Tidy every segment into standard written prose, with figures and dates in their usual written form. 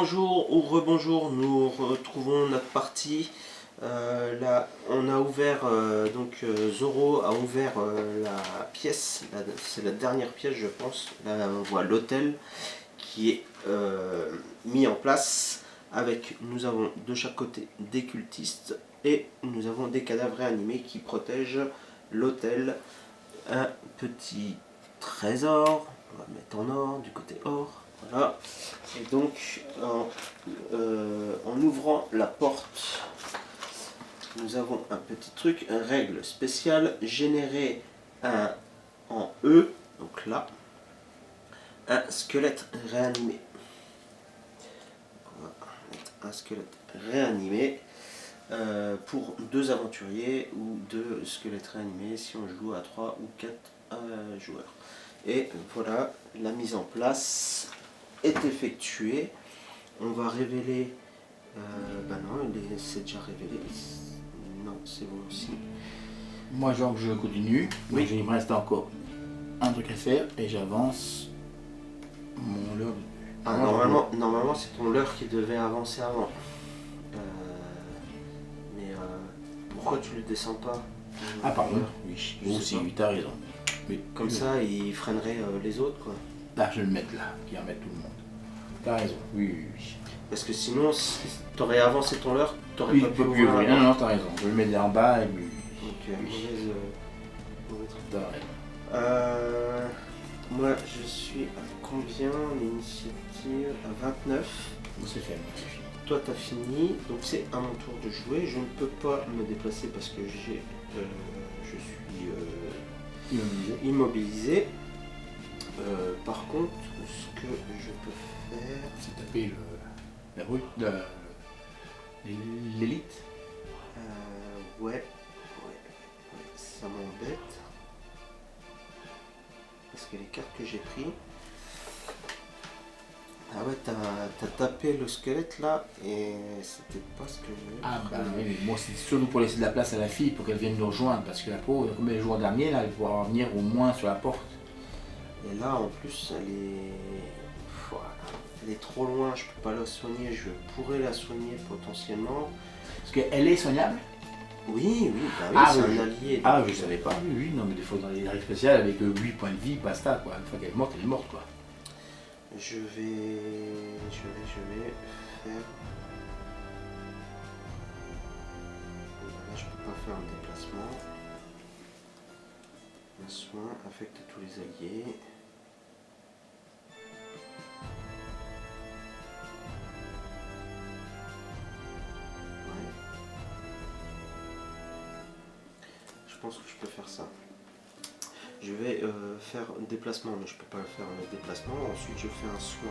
bonjour ou rebonjour, nous retrouvons notre partie. Là, on a ouvert, Zoro a ouvert la pièce, c'est la dernière pièce je pense. Là on voit l'hôtel qui est mis en place avec, nous avons de chaque côté des cultistes et nous avons des cadavres réanimés qui protègent l'hôtel. Un petit trésor, on va le mettre en or, du côté or. Voilà. Et donc, en ouvrant la porte, nous avons un petit truc, une règle spéciale, générer en E, donc là, un squelette réanimé. On va mettre un squelette réanimé pour 2 aventuriers ou 2 squelettes réanimés si on joue à 3 ou 4 joueurs. Et voilà, la mise en place est effectuée. On va révéler. Non, c'est déjà révélé. Non, c'est bon aussi. Moi, genre, je continue. Oui. Donc, il me reste encore un truc à faire et j'avance mon leurre. Normalement c'est ton leurre qui devait avancer avant. Pourquoi tu le descends pas? Ah, pardon. Oui, aussi, t'as raison. Mais comme ça, il freinerait les autres, quoi. Là, je vais le mettre là, qui va mettre tout le monde. T'as raison. Oui. Parce que sinon, si t'aurais avancé ton leurre, t'aurais Oui, pas pu ouvrir. ouvrir. Non, t'as raison. Je vais le mettre là en bas et puis. Donc, mauvaise truc. T'as raison. Moi, je suis à combien l'initiative? À 29. C'est fait, moi, c'est fini. Toi, t'as fini. Donc, c'est à mon tour de jouer. Je ne peux pas me déplacer parce que je suis immobilisé. Par contre, ce que je peux faire, c'est taper l'élite. Ouais, ça m'embête. Parce que les cartes que j'ai prises. Ah ouais, t'as tapé le squelette là et c'était pas ce que je voulais. Ah bah oui, mais moi c'est surtout pour laisser de la place à la fille pour qu'elle vienne nous rejoindre parce que la pauvre, comme elle joue en dernier, là, elle pourra venir au moins sur la porte. Et là en plus elle est trop loin, je peux pas la soigner, je pourrais la soigner potentiellement. Parce qu'elle est soignable. Oui, c'est un allié. Ah, je savais pas. Oui, non, mais des fois dans les règles spéciales avec 8 points de vie, basta quoi. Une fois qu'elle est morte, elle est morte quoi. Je vais faire. Là, je peux pas faire un déplacement. Un soin affecte tous les alliés. Ouais. Je pense que je peux faire ça. Je vais faire un déplacement, mais je peux pas faire un déplacement. Ensuite, je fais un soin.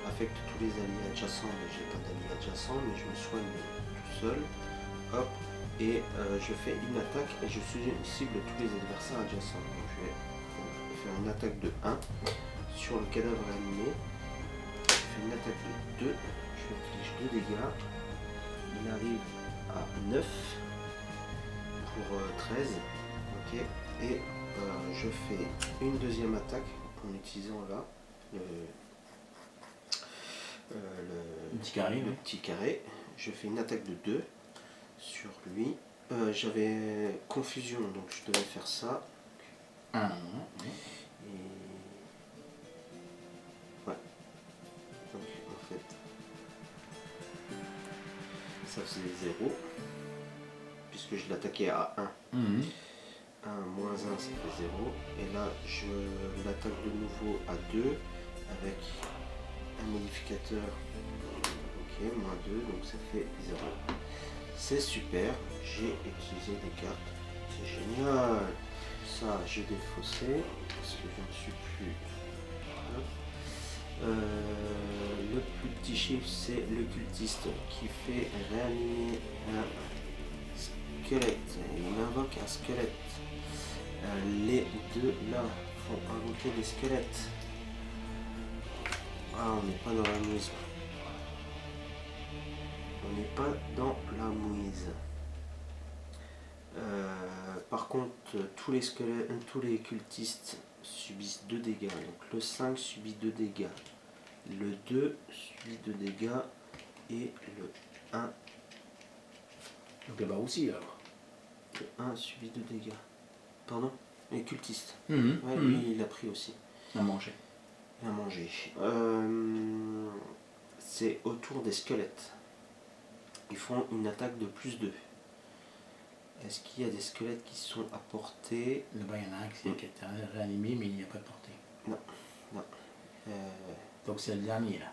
Affecte tous les alliés adjacents. J'ai pas d'alliés adjacents, mais je me soigne tout seul. Hop. Et je fais une attaque et je cible tous les adversaires adjacents. Donc, je vais faire une attaque de 1 sur le cadavre animé. Je fais une attaque de 2. Je inflige 2 dégâts. Il arrive à 9 pour 13. Ok. Et je fais une deuxième attaque en utilisant là le petit carré. Je fais une attaque de 2 sur lui. J'avais confusion, donc je devais faire ça. Et ouais. Donc en fait, ça faisait 0 puisque je l'attaquais à 1. 1 moins 1 ça fait 0 et là je l'attaque de nouveau à 2 avec un modificateur moins 2 donc ça fait 0. C'est super, j'ai utilisé des cartes, c'est génial. Ça j'ai défaussé parce que je ne suis plus. Le plus petit chiffre c'est le cultiste qui fait réanimer un squelette, il invoque un squelette. Les deux là font invoquer des squelettes. Ah, on n'est pas dans la mouise. On n'est pas dans la mouise. Par contre, tous les cultistes subissent 2 dégâts. Donc le 5 subit 2 dégâts. Le 2 subit 2 dégâts. et le 1. Donc là-bas aussi alors. Le 1 subi de dégâts. Pardon. Et cultiste. Mhm, Ouais, mhm. lui il a pris aussi. À manger. Il a mangé. C'est autour des squelettes. Ils font une attaque de +2. Est-ce qu'il y a des squelettes qui sont à portée? Là-bas, il y en a un qui est réanimé, mais il n'y a pas de portée. Non. Non. Donc c'est le dernier là.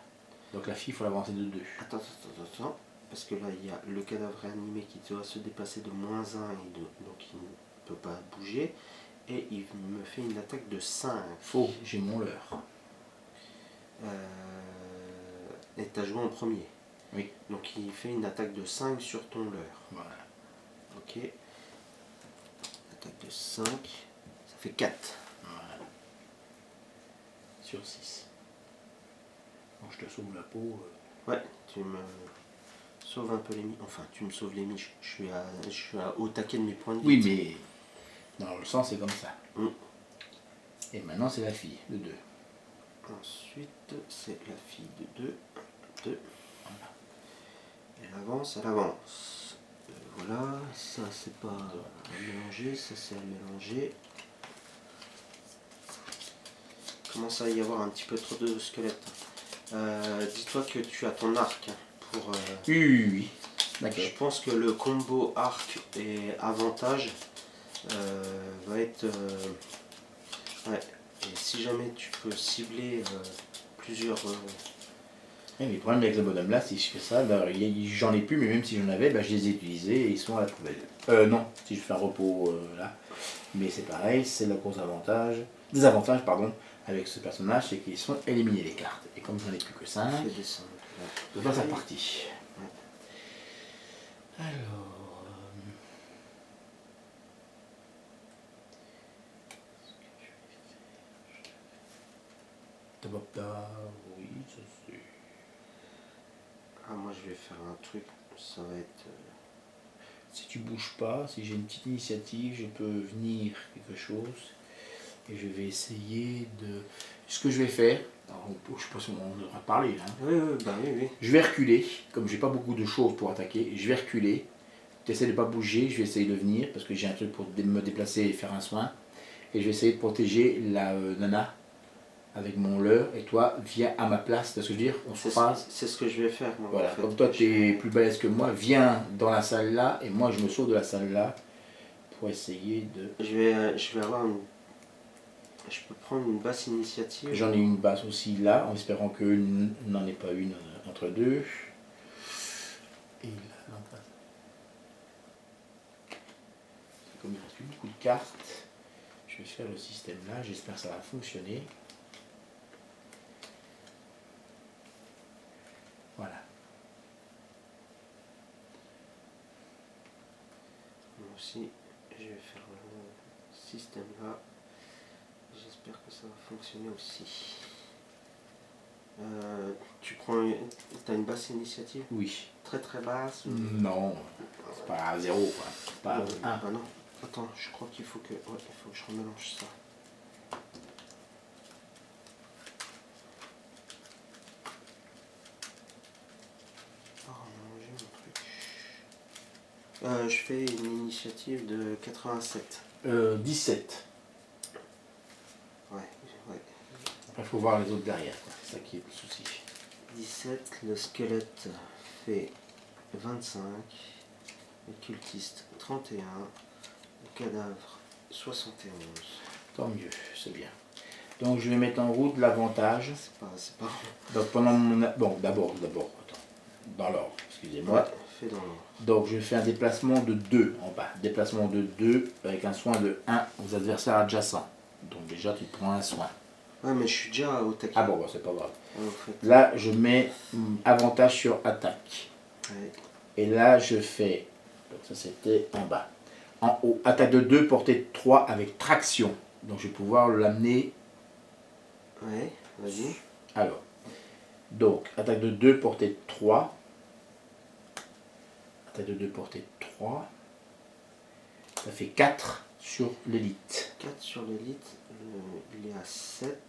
Donc la fille, il faut l'avancer de 2. Attends. Parce que là, il y a le cadavre réanimé qui doit se déplacer de -1 et donc il ne peut pas bouger. Et il me fait une attaque de 5. Faux, j'ai mon leurre. Et tu as joué en premier. Oui. Donc il fait une attaque de 5 sur ton leurre. Voilà. Ok. Attaque de 5. Ça fait 4. Voilà. Sur 6. Bon, je te sauve la peau. Ouais, tu me sauves un peu les mi. Enfin, tu me sauves les mi. Je suis au taquet de mes points de vie. Oui, mais dans le sens, c'est comme ça. Mm. Et maintenant, c'est la fille de 2. Ensuite, c'est la fille de 2. 2. Voilà. Elle avance. Voilà, ça c'est pas à mélanger, ça c'est à mélanger. Il commence à y avoir un petit peu trop de squelettes. Dis-toi que tu as ton arc pour. Oui. D'accord. Je pense que le combo arc et avantage va être. Ouais. Et si jamais tu peux cibler plusieurs. Et le problème avec le bonhomme là, si je fais ça, ben, j'en ai plus, mais même si j'en avais, ben, je les ai utilisés et ils sont à la poubelle. Non, si je fais un repos là. Mais c'est pareil, c'est le gros avantage. Désavantage, pardon, avec ce personnage, c'est qu'ils sont éliminés les cartes. Et comme j'en ai plus que 5, je passe à partie. Ouais. Alors. Oui, ça c'est. Ah, moi je vais faire un truc, ça va être. Si tu bouges pas, si j'ai une petite initiative, je peux venir quelque chose. Et je vais essayer de. Ce que je vais faire. Alors, je sais pas si on devra parler là. Oui. Je vais reculer, comme j'ai pas beaucoup de choses pour attaquer, je vais reculer. Tu essaies de pas bouger, je vais essayer de venir parce que j'ai un truc pour me déplacer et faire un soin. Et je vais essayer de protéger la nana avec mon leurre et toi viens à ma place, c'est ce que je veux dire, on se croise. C'est ce que je vais faire. Moi, voilà, en fait. comme toi tu es plus balèze que moi, viens dans la salle là et moi je me sauve de la salle là pour essayer de. Je vais avoir une. Je peux prendre une basse initiative. J'en ai une basse aussi là, en espérant que n'en ait pas une entre deux. Et là, comme il ne reste plus beaucoup de cartes, je vais faire le système là, j'espère que ça va fonctionner. Voilà. Moi aussi, je vais faire le système là. J'espère que ça va fonctionner aussi. Tu as une basse initiative? Oui. Très très basse? Non, c'est pas à 0 quoi. C'est pas à 1. Ah non. Attends, je crois qu'il faut que. Ouais, il faut que je remélange ça. Je fais une initiative de 87. 17. Ouais. Après, il faut voir les autres derrière, c'est ça qui est le souci. 17, le squelette fait 25, le cultiste 31, le cadavre 71. Tant mieux, c'est bien. Donc je vais mettre en route l'avantage. C'est pas. Donc pendant mon. Bon, d'abord, attends. Dans l'ordre, excusez-moi. Ouais, fais dans l'ordre. Donc je fais un déplacement de 2 en bas. Déplacement de 2 avec un soin de 1 aux adversaires adjacents. Donc déjà tu prends un soin. Ouais, mais je suis déjà au taquet. Ah bon, bah, c'est pas grave. Ouais, en fait. Là je mets avantage sur attaque. Ouais. Et là je fais. Donc ça c'était en bas. En haut, attaque de 2, portée de 3 avec traction. Donc je vais pouvoir l'amener. Ouais, vas-y. Alors. Donc, attaque de 2, portée de 3. Attaque de 2, portée de 3. Ça fait 4 sur l'élite. 4 sur l'élite. Il est à 7.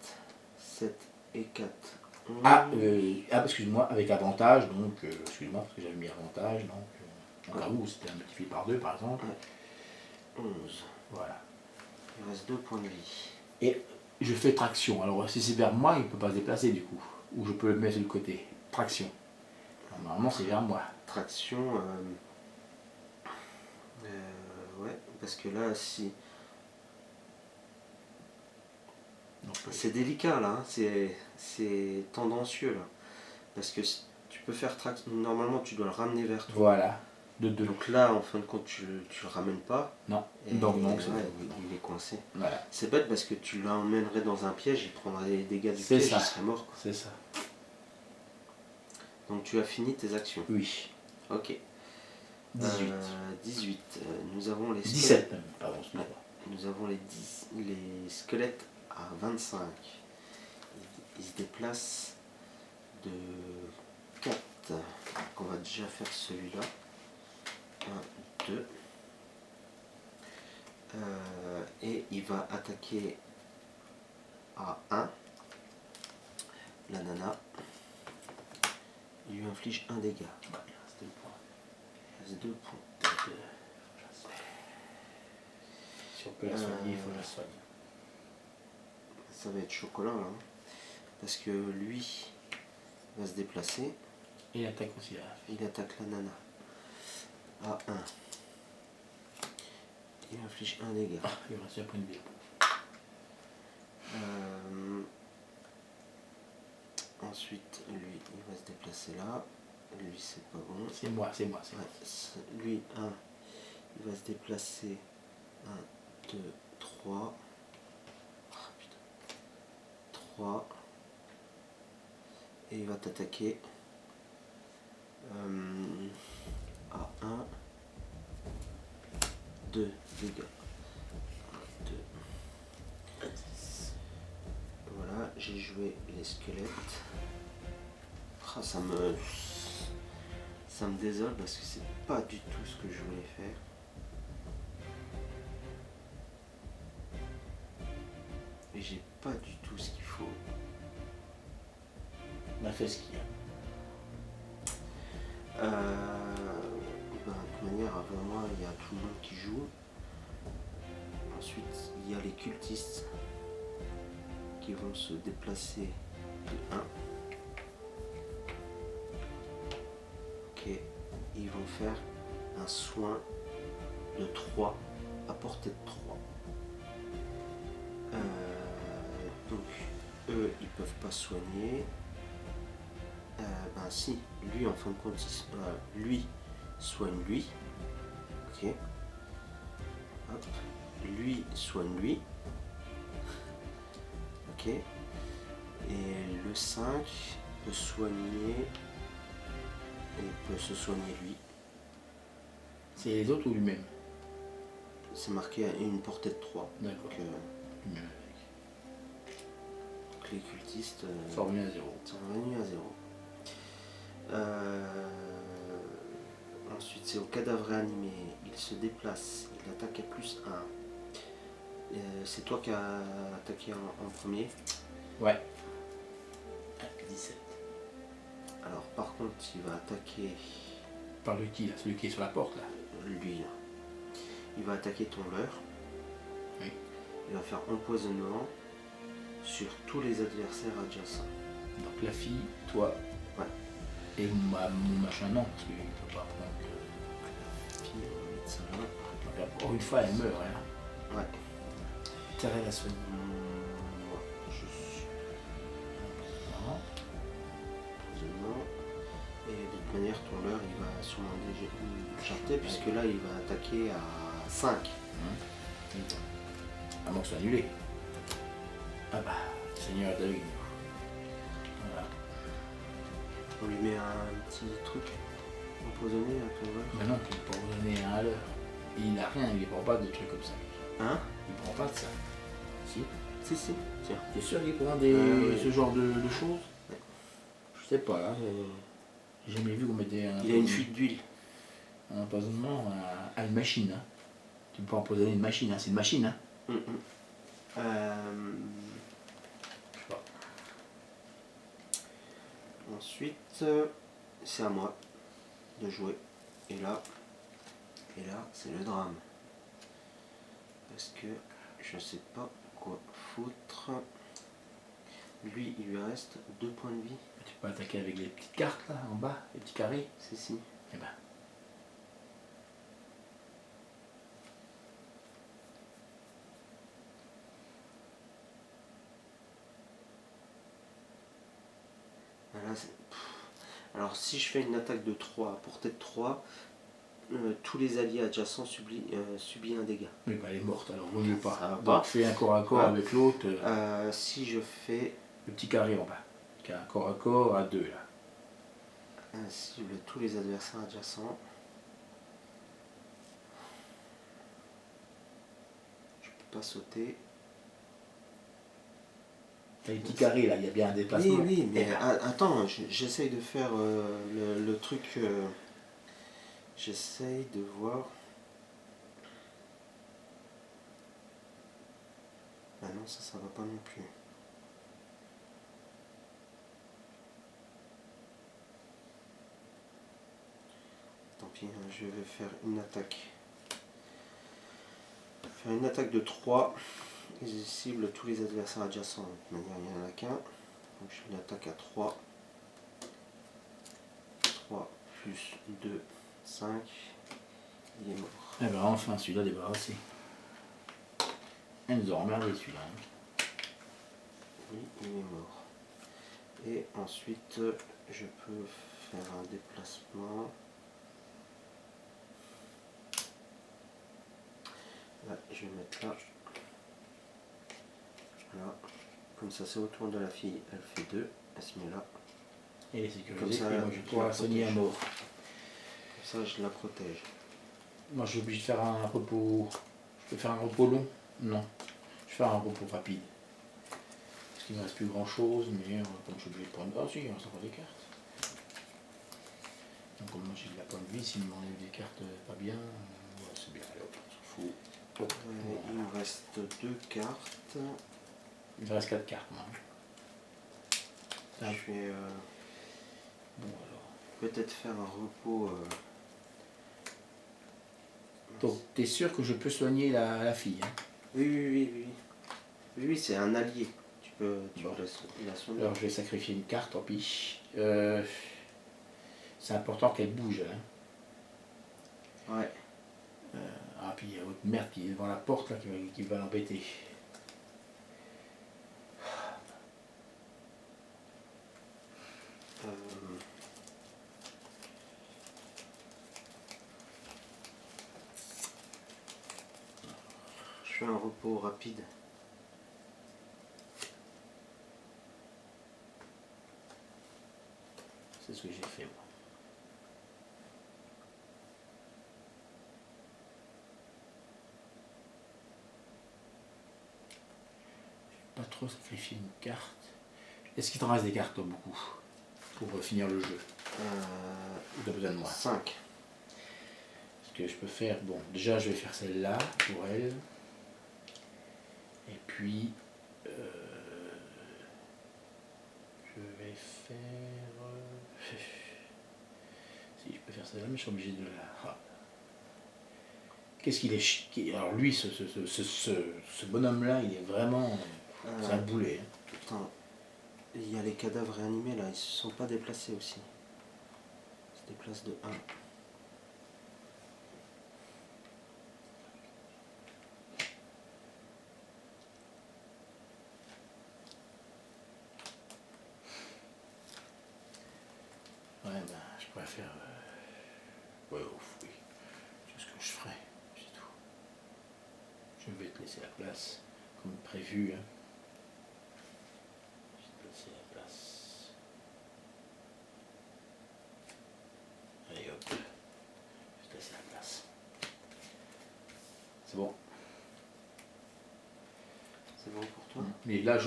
7 et 4. Excuse-moi, avec avantage, donc, excuse-moi, parce que j'avais mis avantage, donc, en cas où c'était multiplié par 2 par exemple. 11. Voilà. Il reste 2 points de vie. Et je fais traction. Alors, si c'est vers moi, il ne peut pas se déplacer du coup. Ou je peux le mettre sur le côté. Traction. Alors, normalement, c'est vers moi. Traction. Ouais, parce que là, si. C'est délicat là, hein. C'est tendancieux là. Parce que tu peux faire traction. Normalement, tu dois le ramener vers toi. Voilà. De 2. Donc là, en fin de compte, tu le ramènes pas. Non. Et Donc, non, ouais, il est coincé. Voilà. C'est bête parce que tu l'emmènerais dans un piège, il prendrait les dégâts du C'est piège, ça. il serait mort. C'est ça. Donc tu as fini tes actions. Oui. Ok. 18. 18. Nous avons les 17 même. Pardon, excuse-moi. Nous avons les squelettes à 25. Ils se déplacent de 4. Donc on va déjà faire celui-là. 1, 2. Et il va attaquer à 1. La nana. Il lui inflige un dégât. Ouais, il reste 2 points. Il reste 2 points. Si on peut la soigner, il faut la soigner. Ça va être chocolat là. Hein. Parce que lui va se déplacer. Et il attaque aussi là. Il attaque la nana. À 1. Il inflige un dégât. Ah, il reste un point de vie. Ensuite, lui, il va se déplacer là. Lui, c'est pas bon. C'est moi. Ouais, lui, 1. Il va se déplacer. 1, 2, 3. Ah, putain. 3. Et il va t'attaquer. À 1. 2 dégâts. 1, 2. Voilà, j'ai joué les squelettes. Ah, ça me désole parce que c'est pas du tout ce que je voulais faire. Et j'ai pas du tout ce qu'il faut. On a fait ce qu'il y a. De toute manière, avant moi, il y a tout le monde qui joue. Ensuite, il y a les cultistes qui vont se déplacer de 1. Ok, ils vont faire un soin de 3 à portée de 3. Donc, eux, ils peuvent pas soigner. Ben si, lui en fin de compte, lui soigne lui. Ok. Hop. Lui soigne lui. Ok. Et le 5 peut soigner et peut se soigner lui. C'est les autres ou lui-même? C'est marqué à une portée de 3. D'accord. Donc les cultistes sont revenus à 0. Sont revenus à 0. Ensuite, c'est au cadavre réanimé. Il se déplace. Il attaque à plus 1. C'est toi qui as attaqué en premier. Ouais. 17. Alors, par contre, il va attaquer. Par le qui là? Celui qui est sur la porte là? Lui là. Il va attaquer ton leurre. Oui. Il va faire empoisonnement sur tous les adversaires adjacents. Donc la fille, toi. Ouais. Et mon machin non, parce qu'il ne peut pas prendre. La fille, on va mettre ça là. Encore une fois, elle meurt, hein. Ouais. Terre la soigne. Moi, je suis empoisonnement. Et de toute manière, ton leurre, il va sûrement déjà charter, puisque là, il va attaquer à 5. À moins que ce soit annulé. Ah bah, Seigneur est avec nous. Voilà. On lui met un petit truc empoisonné à ton leurre. Mais non, tu ne peux pas donner un à l'heure. Il n'a rien, il ne prend pas de trucs comme ça. Hein? Il prend pas de ça. Si? Si, tiens. T'es sûr qu'il prend ouais. ce genre de choses? Ouais. Je sais pas, là. J'ai jamais vu qu'on mettait un. Il a une fuite d'huile. Un empoisonnement à une machine. Hein. Tu peux pas empoisonner une machine, hein. C'est une machine. Hein. Je sais pas. ensuite, c'est à moi de jouer. Et là, c'est le drame. Parce que je sais pas quoi foutre. Lui, il lui reste 2 points de vie. Tu peux attaquer avec les petites cartes là en bas, les petits carrés. C'est si. Eh ben. Là, alors si je fais une attaque de 3 à portée de 3, tous les alliés adjacents subissent un dégât. Oui, bah elle est morte alors, vaut mieux pas. Ça va Donc pas. fais un corps à corps Ah. avec l'autre. Si je fais Le petit carré en bas. Qui a un corps à corps à 2 là. cible tous les adversaires adjacents, je peux pas sauter. T'as les petits carrés là, il y a bien un déplacement. Oui, mais Eh ben. attends, j'essaye de faire le truc. J'essaye de voir. Ah non, ça va pas non plus. Tant pis, hein, je vais faire une attaque. Faire une attaque de 3. Et je cible tous les adversaires adjacents. De toute manière, il n'y en a qu'un. Donc je fais une attaque à 3. 3 plus 2, 5. Il est mort. Eh ben enfin celui-là débarrassé. Elle nous a emmerdé celui-là. Hein. Oui, il est mort. Et ensuite, je peux faire un déplacement. Là, je vais mettre là. Voilà. Comme ça, c'est au tour de la fille. Elle fait 2. Elle se met là. Et les sécurités, Comme ça, et moi je vais je pouvoir la soigner à protège. mort. Comme ça, je la protège. Moi je suis obligé de faire un repos. Je peux faire un repos long? Non. Je vais faire un repos rapide. Parce qu'il ne me reste plus grand chose, mais comme je suis obligé de prendre. Ah si, il reste encore des cartes. Donc comme moi j'ai de la pointe de vie, s'il m'enlève des cartes pas bien, ouais, c'est bien, allez hop, on s'en fout. Hop. Il me reste 2 cartes. Il me reste 4 cartes moi. Je vais Bon alors. peut-être faire un repos. Donc t'es sûr que je peux soigner la fille hein? Oui, c'est un allié. Tu peux Bon. la soigner. Alors je vais sacrifier une carte, tant pis. C'est important qu'elle bouge. Hein. Ouais. Ah puis il y a votre merde qui est devant la porte là qui va l'embêter. Je fais un repos rapide. C'est ce que j'ai fait moi. Je vais pas trop sacrifier une carte. Est-ce qu'il t'en reste des cartes toi, beaucoup pour finir le jeu? Tu as besoin de moi. 5. Ce que je peux faire, bon, déjà je vais faire celle-là pour elle. Et puis, je vais faire... Si je peux faire celle-là, mais je suis obligé de la... Ah. Qu'est-ce qu'il est... Alors lui, ce bonhomme-là, il est vraiment... C'est un boulet. Hein. Putain, il y a les cadavres réanimés là, ils se sont pas déplacés aussi. Ils se déplacent de 1. Ouais, ben, je pourrais faire... Ouais, oui. C'est ce que je ferai, c'est tout. Je vais te laisser la place, comme prévu. Hein. Je vais te laisser la place. Allez hop, je vais te laisser la place. C'est bon. C'est bon pour toi? Mais là,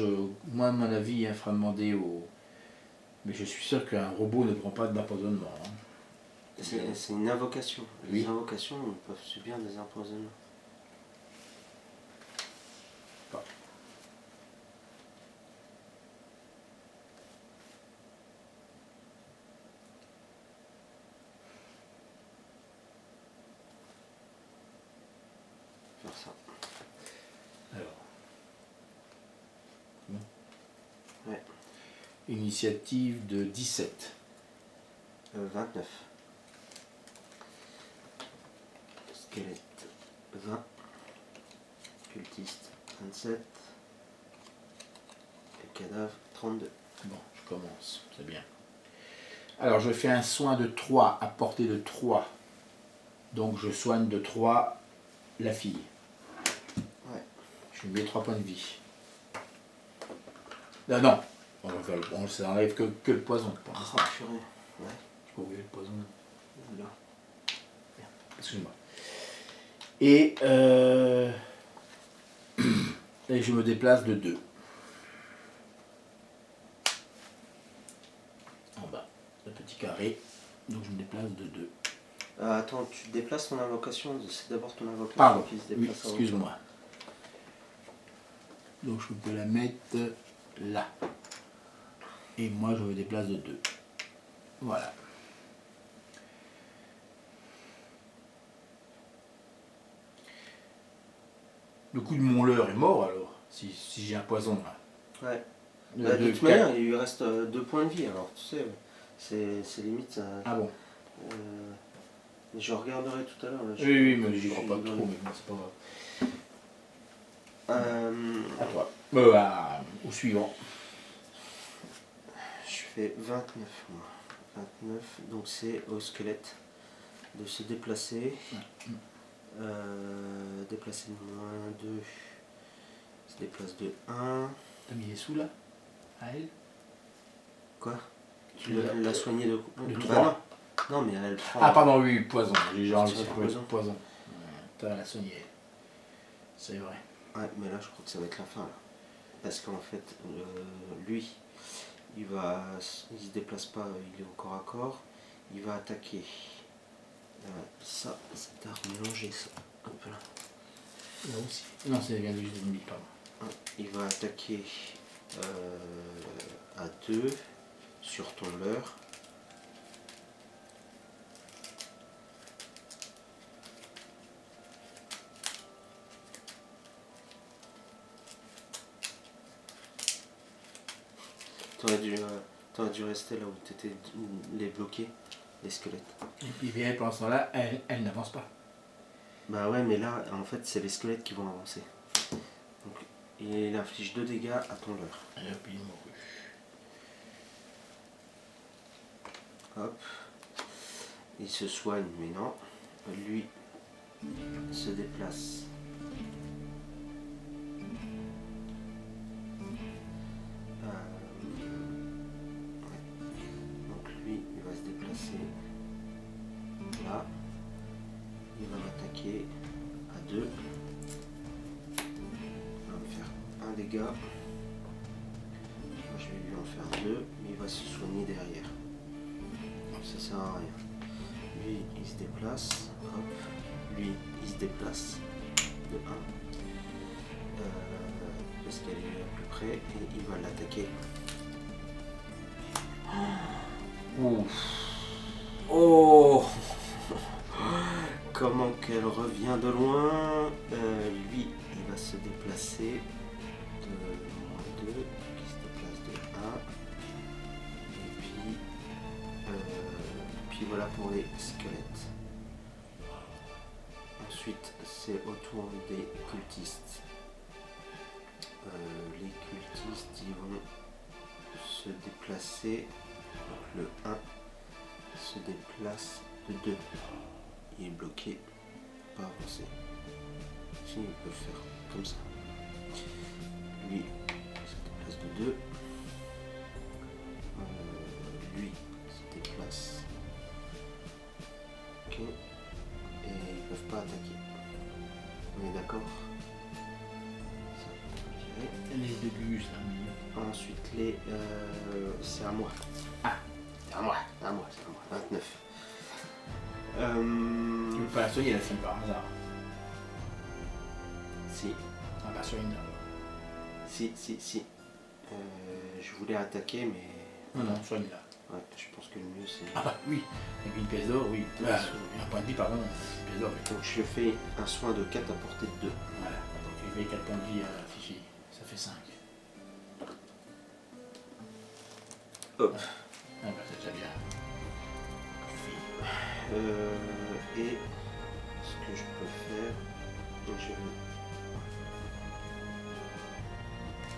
moi, à mon avis, il fera demander au... Mais je suis sûr qu'un robot ne prend pas d'empoisonnement. Hein. C'est une invocation. Les Oui. invocations peuvent subir des empoisonnements. Pas. Ouais. Initiative de 17. 29. Squelette 20. Cultiste 27. Et cadavre 32. Bon, je commence, c'est bien. Alors je fais un soin de 3 à portée de 3. Donc je soigne de 3 la fille. Ouais. Je lui mets 3 points de vie. Non, non. On s'enlève que le poison pour Oh, l'instant. purée. Ouais. Je peux ouvrir le poison. Là. Excuse-moi. Et, et je me déplace de 2. En bas, le petit carré. Donc je me déplace de 2. Attends, tu déplaces ton invocation, c'est d'abord ton invocation Pardon, qui se oui, déplace avant excuse-moi. Donc je peux la mettre là. Et moi je me déplace de 2. Voilà. Le coup de mon leurre est mort alors, si j'ai un poison là. toi. Ouais. De- Bah, de de toute quatre- manière, il lui reste 2 points de vie, alors tu sais, c'est limite. Ah bon. Je regarderai tout à l'heure. Là, Oui, oui, mais j'y je crois suis pas dans trop, le- mais bon, c'est pas grave. Euh, À toi. Au suivant. je fais 29 moi. 29, donc c'est au squelette de se déplacer. Déplacer de moins 2. Se déplace de 1. T'as mis les sous là à elle. Quoi Tu Le- l'as soigné de le Bah 3. non. Non, mais elle prend. Ah pardon, oui, poison. J'ai enlevé Sur le poison. poison. T'as la soigné. C'est vrai. Ouais, mais là, je crois que ça va être la fin là. Parce qu'en fait, lui, il se déplace pas, il est au corps à corps. Il va attaquer. Ça, c'est à remélanger ça. Hop là. Là aussi. Non, c'est bien juste ennemi, pardon. Il va attaquer à 2 sur ton leurre. T'aurais dû rester là où t'étais les bloqués, les squelettes. Et puis bien, pendant ce temps-là, elle n'avance pas. Bah ouais, mais là, en fait, c'est les squelettes qui vont avancer. Donc, il inflige 2 dégâts à ton leurre. Et puis il mourut. Hop. Il se soigne, mais non. Lui se déplace. Ouais. Donc lui, il va se déplacer là. Il va m'attaquer à 2. Il va me faire un dégât. Moi, je vais lui en faire 2, mais il va se soigner derrière. Donc ça sert à rien. Lui, il se déplace. Hop. Lui, il se déplace de 1. Parce qu'elle est plus près et il va l'attaquer. Ouf. Oh Comment qu'elle revient de loin. Lui, il va se déplacer de moins 2, qui se déplace de 1. Et puis voilà pour les squelettes. Ensuite, c'est au tour des cultistes. Les cultistes, ils vont se déplacer. Donc le 1 se déplace de 2. Il est bloqué, pas avancer. Si, il peut faire comme ça. Lui se déplace de 2. Lui se déplace. Ok. Et ils peuvent pas attaquer. On est d'accord? Ça, on peut le virer. Les deux gus là, mais... Ensuite, c'est à moi. Ah. C'est à moi. 29. Tu veux pas la soigner la fille par hasard. Si. Ah bah soigne là. Si. Je voulais attaquer, mais. Non, soigne là. Ouais, je pense que le mieux c'est. Ah bah oui, avec une pièce d'or, oui. Ouais, Ah, un point de vie, pardon, une pièce d'or, oui. Donc je fais un soin de 4 à portée de 2. Voilà, donc tu fais 4 points de vie à la fichier, ça fait 5. Hop. Ah bah c'est déjà bien. Et ce que je peux faire,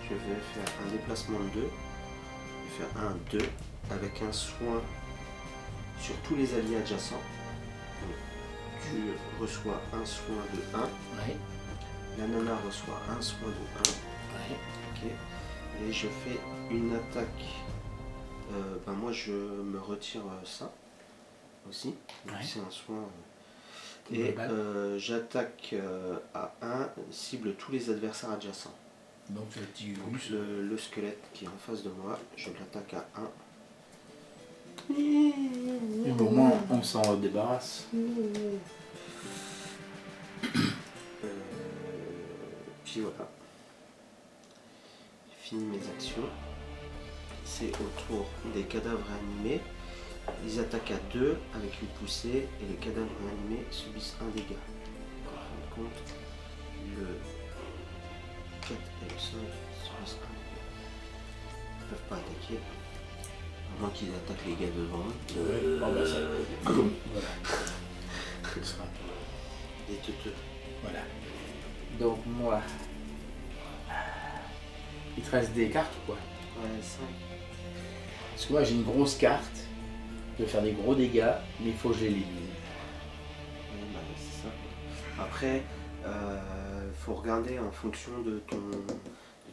je vais faire un déplacement de 2. Je vais faire un 2 avec un soin sur tous les alliés adjacents. Donc, tu reçois un soin de 1. Ouais. La nana reçoit un soin de 1. Ouais. Ok. Et je fais une attaque. Moi je me retire ça aussi. Donc, Ouais. c'est un soin. Et j'attaque à 1, cible tous les adversaires adjacents. donc le petit Donc, russe. le squelette qui est en face de moi, je l'attaque à 1. Et au moins on s'en débarrasse. Puis voilà. J'ai fini mes actions. C'est au tour des cadavres réanimés. Ils attaquent à 2 avec une poussée et les cadavres réanimés subissent un dégât. En fin de compte, le 4 et le 5 subissent un dégât. Ils ne peuvent pas attaquer. À moins qu'ils attaquent les gars devant. Ouais. Oh bah ça. Comme. Voilà. Ce sera un peu. Des teuteux. Voilà. Donc moi. Il te reste des cartes ou quoi? Ouais, 5. Parce que moi j'ai une grosse carte. Je vais faire des gros dégâts, mais il faut que je l'élimine. Ouais, c'est ça. Après, faut regarder en fonction de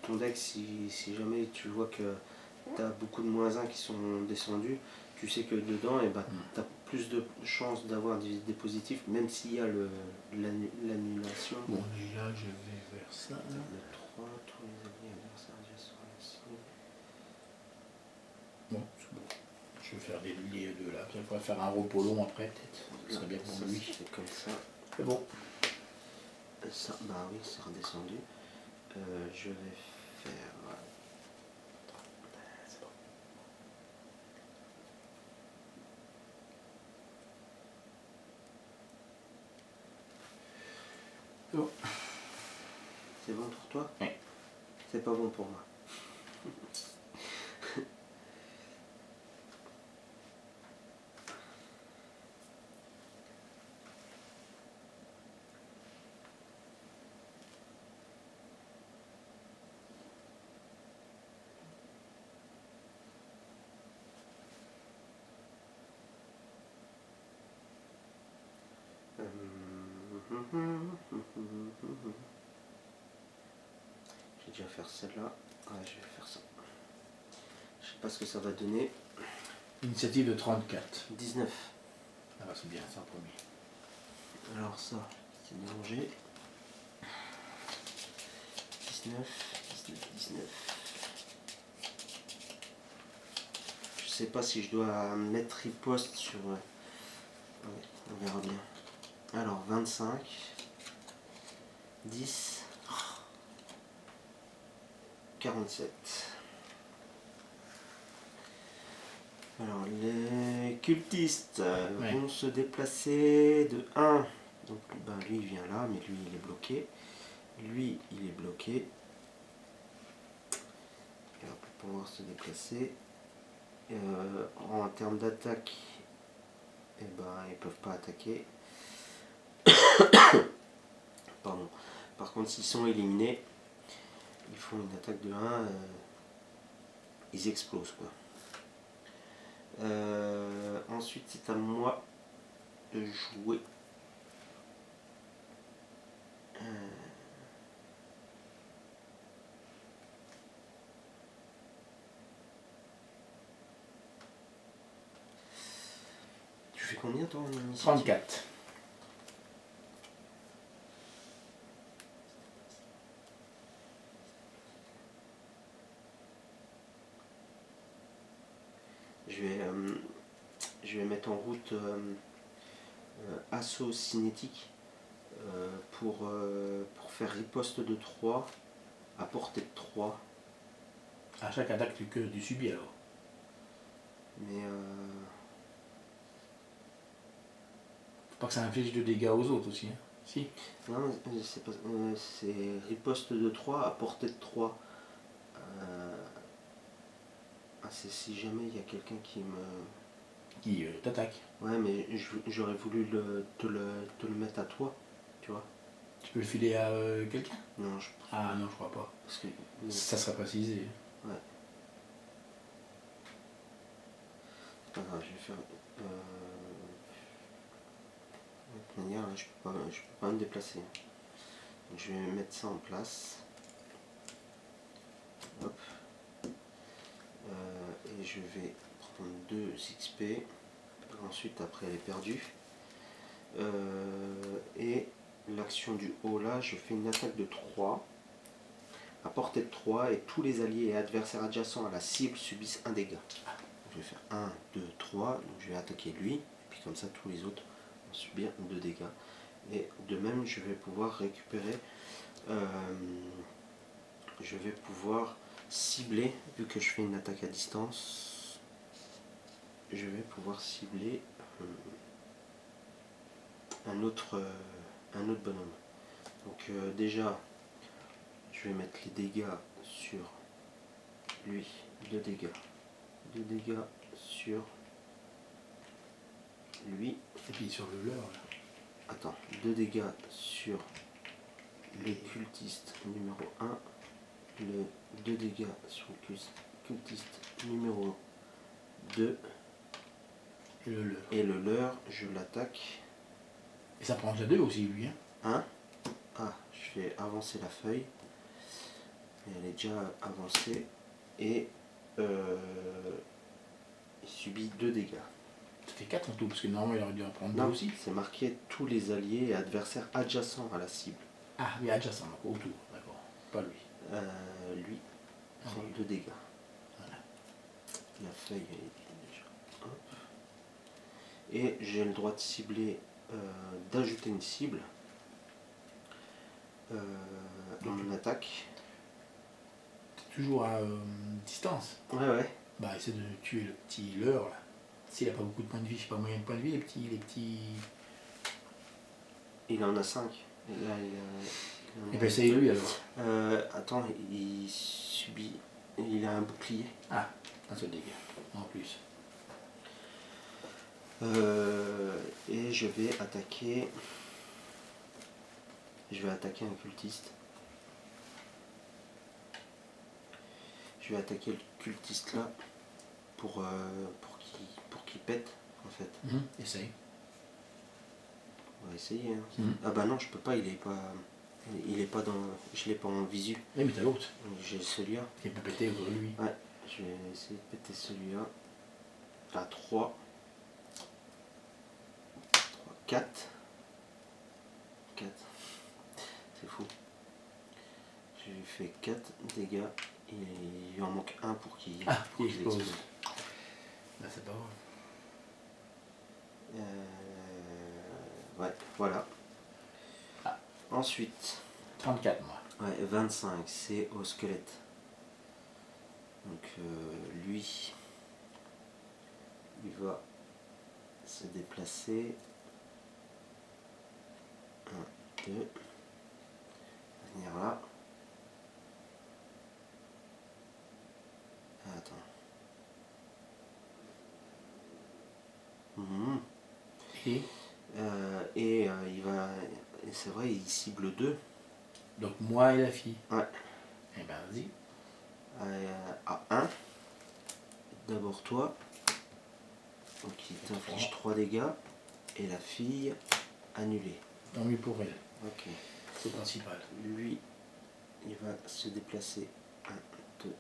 ton deck. Si jamais tu vois que tu as beaucoup de -1 qui sont descendus, tu sais que dedans, tu as plus de chances d'avoir des positifs, même s'il y a l'annulation. Bon, déjà je vais vers ça. Le 3, tous les alliés adversaires adjacents ici. Bon, c'est bon. Je vais faire les deux là. Je pourrais faire un repos long après peut-être. Ce serait bien pour Ça, lui. c'est comme ça. C'est bon. Ça, bah oui, c'est redescendu. Je vais faire. C'est bon. C'est bon. C'est bon pour toi? Oui. C'est pas bon pour moi. J'ai déjà faire celle-là. Ouais, je vais faire ça. Je sais pas ce que ça va donner. Initiative de 34. 19. Ah bah c'est bien ça en premier. Alors ça, c'est mélangé. 19, 19, 19. Je sais pas si je dois mettre riposte sur... Ouais, on verra bien. Alors 25, 10, 47. Alors les cultistes vont se déplacer de 1. Donc lui il vient là, mais lui il est bloqué. Lui il est bloqué. Et on peut pouvoir se déplacer. En termes d'attaque, ils ne peuvent pas attaquer. Pardon. Par contre, s'ils sont éliminés, ils font une attaque de 1, ils explosent quoi. Ensuite, c'est à moi de jouer. Tu fais combien toi en initiative? 34. Je vais mettre en route assaut cinétique pour faire riposte de 3 à portée de 3. À chaque attaque que tu subis alors. Mais Faut pas que ça inflige de dégâts aux autres aussi. Hein. Si. non, c'est pas, c'est riposte de 3 à portée de 3. c'est si jamais il y a quelqu'un qui me... Qui t'attaque. Ouais, mais j'aurais voulu te le mettre à toi, tu vois. Tu peux le filer à quelqu'un? Non, Ah non, je crois pas. parce que... Ça sera précisé. Ouais. Pas grave, je vais faire... de toute manière, là, je peux pas me déplacer. Donc, je vais mettre ça en place. Hop. Et je vais prendre 2 XP. Ensuite, après, elle est perdue. Et l'action du haut, là, je fais une attaque de 3. À portée de 3. Et tous les alliés et adversaires adjacents à la cible subissent un dégât. Donc, je vais faire 1, 2, 3. Donc, je vais attaquer lui. Et puis, comme ça, tous les autres vont subir 2 dégâts. Et de même, je vais pouvoir récupérer... je vais pouvoir cibler, vu que je fais une attaque à distance, je vais pouvoir cibler un autre bonhomme. Donc déjà, je vais mettre les dégâts sur lui, 2 dégâts. 2 dégâts sur lui. Et puis sur le leur, là. Attends, 2 dégâts sur le cultiste numéro 1. 2 dégâts sur le cultiste numéro 2. Et le leur. Et le leur, je l'attaque. Et ça prend déjà 2 aussi, lui. Hein. 1. Ah, je fais avancer la feuille. Et elle est déjà avancée. Et il subit 2 dégâts. Ça fait 4 en tout, parce que normalement il aurait dû en prendre 2 Non, aussi. c'est marqué tous les alliés et adversaires adjacents à la cible. Ah, oui, adjacent, donc autour, d'accord. Pas lui. Lui Ah, prend oui. 2 dégâts. Voilà. La feuille est déjà. Hop. Et j'ai le droit de cibler, d'ajouter une cible dans mon attaque. Toujours à distance. Ouais. Bah, essaie de tuer le petit leur, là. S'il a pas beaucoup de points de vie, je sais pas moyen de points de vie, les petits... Il en a 5. Là, Et ben essaye lui alors. attends, il subit. Il a un bouclier. Ah, un seul dégât, en plus. Et je vais attaquer. Je vais attaquer un cultiste. Je vais attaquer le cultiste là pour qu'il pète en fait. Essaye. On va essayer. Hein. Mhm. Ah bah non, je peux pas, il est pas dans. Je l'ai pas en visu. Oui, mais t'as l'autre. J'ai celui-là. Qui peut péter autour de lui. Ouais, je vais essayer de péter celui-là. À 3. 4. C'est fou. J'ai fait 4 dégâts. Il en manque un pour qu'il explose. Là, c'est pas vrai. Ouais, voilà. Ah. Ensuite, 34, moi. ouais, 25, c'est au squelette. Donc lui, il va se déplacer. 1, 2. Venir là. Attends. Et il va. C'est vrai, il cible 2. donc moi et la fille. Ouais. Eh ben vas-y. À 1. D'abord toi. Donc il t'inflige 3 dégâts. Et la fille annulée. Tant mieux pour elle. Ok. C'est le principal. Lui, il va se déplacer 1, 2,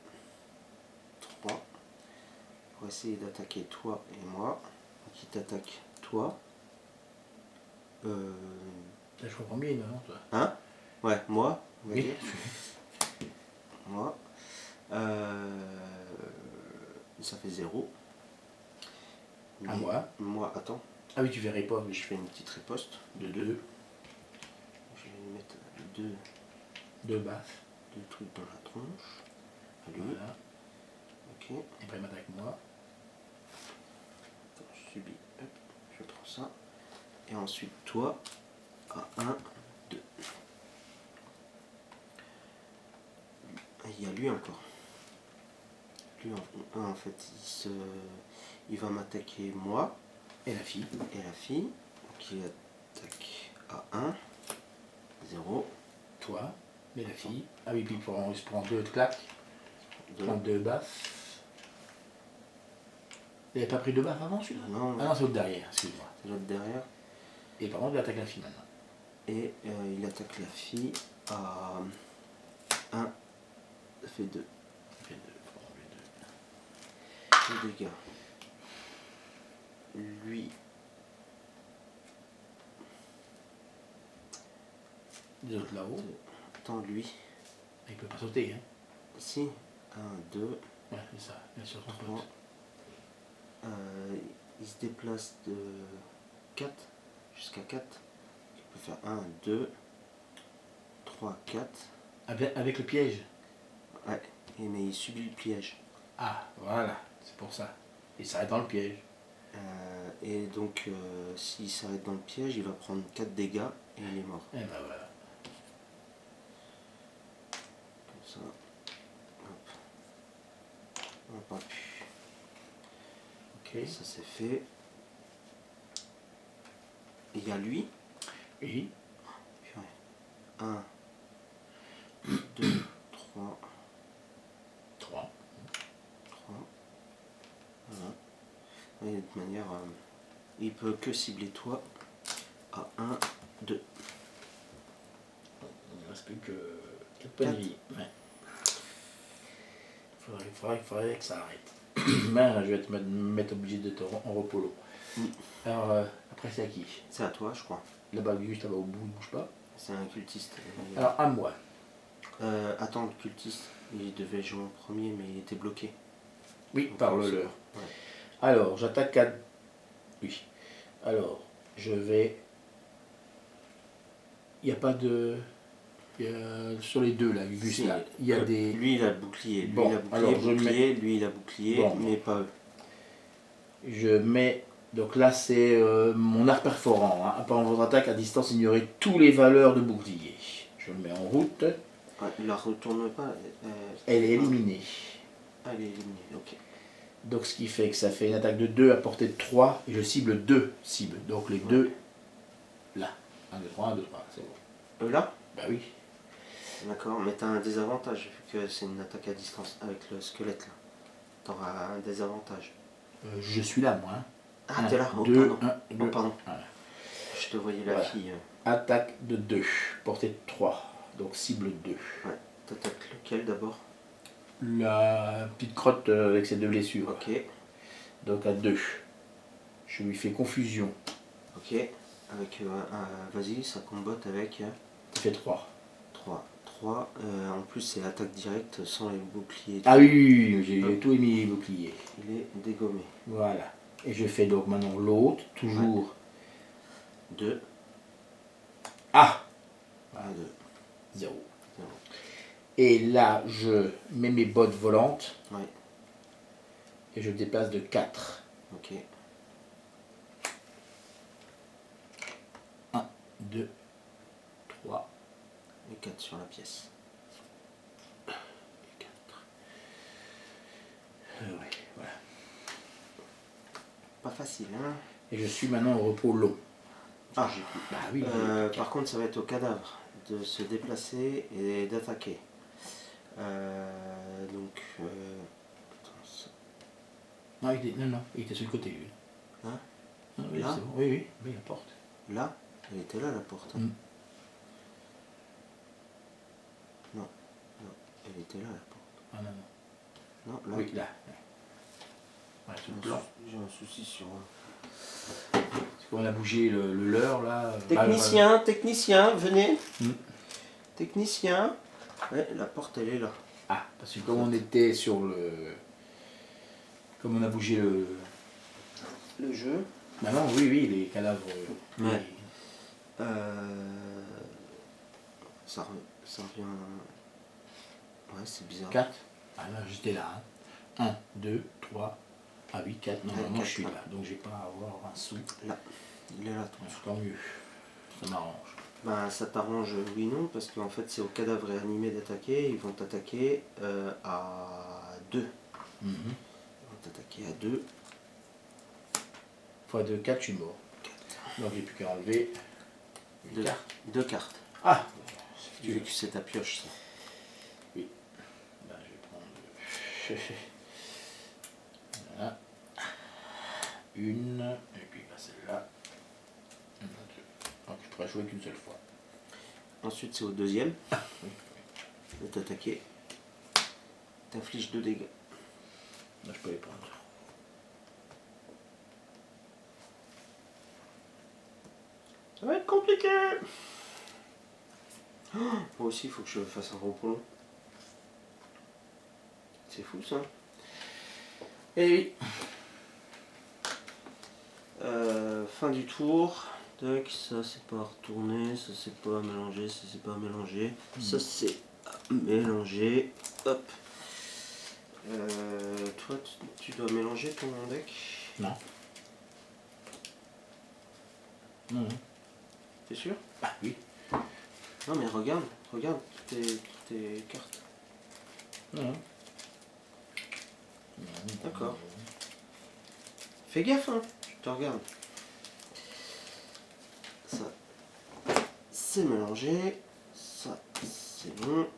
3 pour essayer d'attaquer toi et moi. Donc il t'attaque toi. Là, je comprends bien, non, toi. Hein? Ouais, moi. On va Oui. dire. Moi. Ça fait 0. À moi. Moi, attends. Ah oui, tu verrais pas. Je fais une petite riposte De 2. Je vais mettre 2 baffes. 2 trucs dans la tronche. À lui. Voilà. Ok. Et après, il m'attaque moi. Attends, je subis. Hop, je prends ça. Et ensuite, toi, à 1, 2. Il y a lui encore. lui en fait il va m'attaquer moi Et la fille. et la fille. Donc il attaque à 1, 0, Toi. Mais la fille. Ah oui, puis il se prend 2 claques. Il 2. prend 2 baffes. Il n'avait pas pris 2 baffes avant celui-là? Non, Ah non, c'est l'autre derrière, excuse-moi. c'est l'autre derrière. Et par contre, il attaque la fille maintenant. Et il attaque la fille à 1, ça fait 2. Ça fait 2, faut enlever 2. 2 dégâts. Lui, Les autres là-haut. attends, lui, Il peut pas sauter, hein. ici, 1, 2, Ouais, c'est ça, bien sûr, son 3. pote. Il se déplace de 4 jusqu'à 4. Il peut faire 1, 2, 3, 4. Avec le piège. Ouais, mais il subit le piège. Ah, voilà, c'est pour ça. Il s'arrête dans le piège. Et donc, s'il s'arrête dans le piège, il va prendre 4 dégâts et il est mort. Et ben voilà. Comme ça. Hop. On n'a pas pu. Ok. Ça c'est fait. Il y a lui. Oui. 1, 2, 3, 3. 3. Voilà. Et de toute manière, il peut que cibler toi à 1, 2. Il ne reste plus que 4 points de vie. Ouais. Il faudrait que ça arrête. Ben, je vais te mettre obligé de te en repos long. Alors, après, c'est à qui? C'est à toi, je crois. Là-bas, juste là-bas au bout, il bouge pas. C'est un cultiste. Alors, à moi. Attends, le cultiste, il devait jouer en premier, mais il était bloqué. Oui, Donc, par le c'est- leur. Ouais. Alors, j'attaque à... Oui. Alors, je vais... Il n'y a pas de... Sur les deux, là, les bus, Si, là, il y a des... Lui, il a le bouclier. Lui, Bon, il a bouclier, alors, je bouclier. Lui, il a bouclier, Bon. mais pas eux. Je mets... Donc là, c'est mon art perforant. Hein. Pendant votre attaque, à distance, ignorez tous les valeurs de bouclier. Je le mets en route. Ouais, il la retourne pas. Elle est éliminée. Ah, elle est éliminée, ok. Donc ce qui fait que ça fait une attaque de 2 à portée de 3. Et je cible 2 cibles. Donc les deux, là. 1, 2, 3, 1, 2, 3. C'est bon. Là? Bah oui. D'accord, mais t'as un désavantage, vu que c'est une attaque à distance avec le squelette là. T'auras un désavantage. Je suis là, moi. Hein. Ah, 1, t'es là, oh 2, pardon. 1, 2. Oh, pardon. Voilà. Je te voyais la Voilà. fille. Attaque de 2, portée de 3, donc cible 2. Ouais, t'attaques lequel d'abord? La petite crotte avec ses 2 blessures, Ok, donc à 2. Je lui fais confusion, ok. Avec vas-y, ça combotte avec ça fait 3. 3. 3. En plus, c'est attaque directe sans les boucliers. Ah oui, j'ai tout émis les boucliers. Il est dégommé. Voilà. Et je fais donc maintenant l'autre, toujours. 2. Ah 1, 2. 0. 0. Et là, je mets mes bottes volantes Ouais, et je me déplace de 4. ok. 1, 2, 3 Et 4 sur la pièce. et 4. Ouais, voilà. Pas facile, hein? Et je suis maintenant au repos long. Ah, Bah oui. par contre, ça va être au cadavre de se déplacer et d'attaquer. Donc, attends, Non, non, il était sur le côté, lui. Hein? Ah, oui, Là c'est bon. Oui, oui, la porte. là, elle était là la porte. Hein. Mm. Non, non, elle était là la porte. Ah non, non. Non, là. Oui, là. Ouais, tout le plan. J'ai un souci sur. C'est qu'on a bougé le leurre, là. Technicien, technicien, venez. Mm. Technicien. Ouais, la porte elle est là. Ah, parce que comme on était sur le... Comme on a bougé le... Le jeu. Bah non, oui, oui, les cadavres... Ouais. Ça revient. Ouais, c'est bizarre. 4. Ah là, j'étais là. Hein. 1, 2, 3. Ah oui, 4. Non, Ouais, non, 4, je suis ouais. là. Donc j'ai pas à avoir un sou. Là. Il est là, ton. Tant mieux. Ça m'arrange. Ben, ça t'arrange, oui, non, parce qu'en fait, c'est au cadavre réanimé d'attaquer. Ils vont t'attaquer à 2. Mhm. On va t'attaquer à 2. Fois 2, 4, je suis mort. Donc j'ai plus qu'à enlever une Deux, carte. 2 cartes. Ah, Vu que c'est ta pioche, ça. oui. Ben, je vais prendre voilà. Une, et puis ben, celle-là. Donc je pourrais jouer qu'une seule fois. Ensuite, c'est au deuxième de t'attaquer. T'infliges 2 dégâts. Là, je peux les prendre. Ça va être compliqué. Oh, moi aussi, il faut que je fasse un repos long. C'est fou, ça. Et oui. Fin du tour. Tac, ça c'est pas à retourner, ça c'est pas à mélanger, ça c'est pas à mélanger, ça c'est à mélanger. Hop. Toi, tu dois mélanger ton deck. Non. Non. T'es sûr? Ah oui. Non mais regarde tes cartes. Non. D'accord. Fais gaffe, hein. Je te regarde. Ça, c'est mélangé. Ça, c'est bon.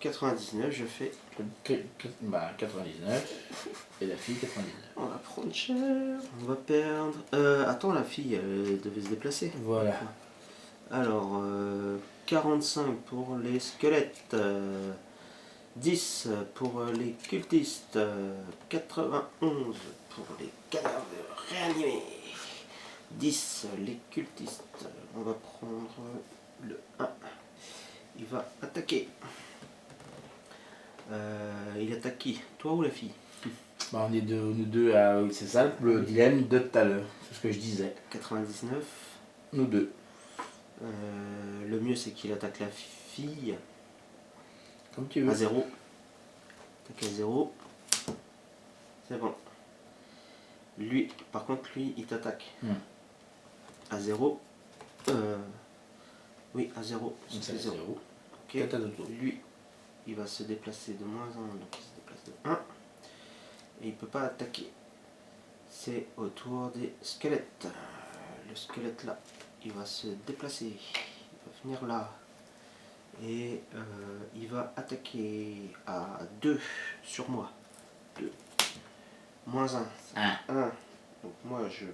99, je fais. Bah, 99. Et la fille, 99. On va prendre cher. On va perdre. Attends, la fille, elle devait se déplacer. Voilà. Alors, 45 pour les squelettes. 10 pour les cultistes. 91 pour les cadavres réanimés. 10 les cultistes. On va prendre le 1. Il va attaquer. Il attaque qui? Toi ou la fille? Bah, on est nous deux à. C'est ça le dilemme de tout à l'heure. C'est ce que je disais. 99. Nous deux. Le mieux c'est qu'il attaque la fille Comme tu veux. à 0. Attaque à 0. C'est bon. Lui, par contre, lui, il t'attaque à 0. Oui, à 0. Donc ça C'est fait 0. 0. Ok. Quatre à deux tours. Lui, il va se déplacer de moins 1, donc il se déplace de 1. Et il peut pas attaquer. C'est au tour des squelettes. Le squelette là, il va se déplacer. Il va venir là. Et il va attaquer à 2 sur moi. 2. Moins 1. 1. Donc moi je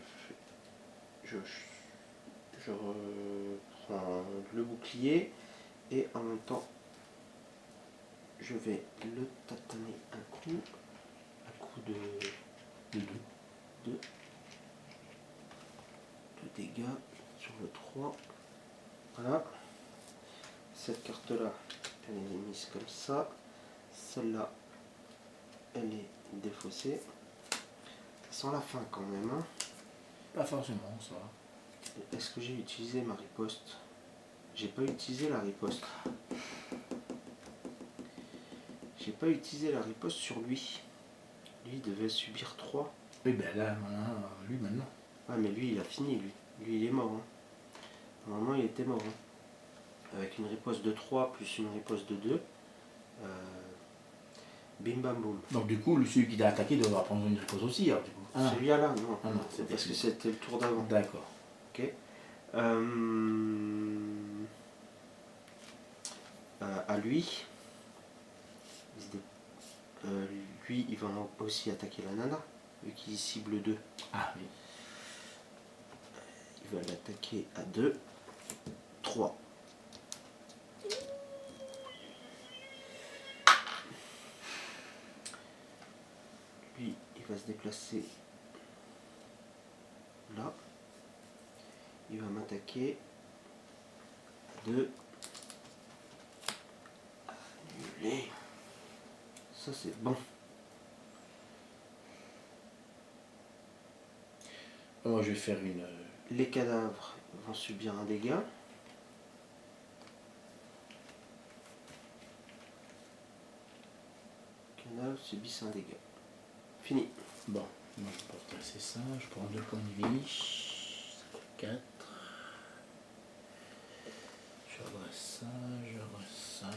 reprends le bouclier et en même temps je vais le tataner un coup de 2 de dégâts sur le 3. Voilà. Cette carte là elle est mise comme ça. Celle-là elle est défaussée. Ça sent la fin quand même. Hein. Pas forcément, ça. Est-ce que j'ai utilisé ma riposte? J'ai pas utilisé la riposte. J'ai pas utilisé la riposte sur lui. Lui il devait subir 3. Oui, ben là, lui maintenant. Ah mais lui il a fini lui. Lui il est mort. Hein. Normalement il était mort. Hein. Avec une riposte de 3 plus une riposte de 2. Bim bam boum. Donc du coup, celui qui t'a attaqué devra prendre une réponse aussi, alors du coup. Ah, Celui-là là, non. Ah non, c'était parce que celui. c'était le tour d'avant. D'accord. Ok. À lui, lui il va aussi attaquer la nana, vu qu'il cible 2. Ah oui. Il va l'attaquer à 2, 3. Lui, il va se déplacer là. Il va m'attaquer à 2. Annulé. Ça c'est bon. Moi, je vais faire une. Les cadavres vont subir un dégât. Cadavres subissent un dégât. Fini. Bon, moi je peux retracer ça. Je prends 2 points de vie. Ça fait 4. Je redresse ça, je redresse ça.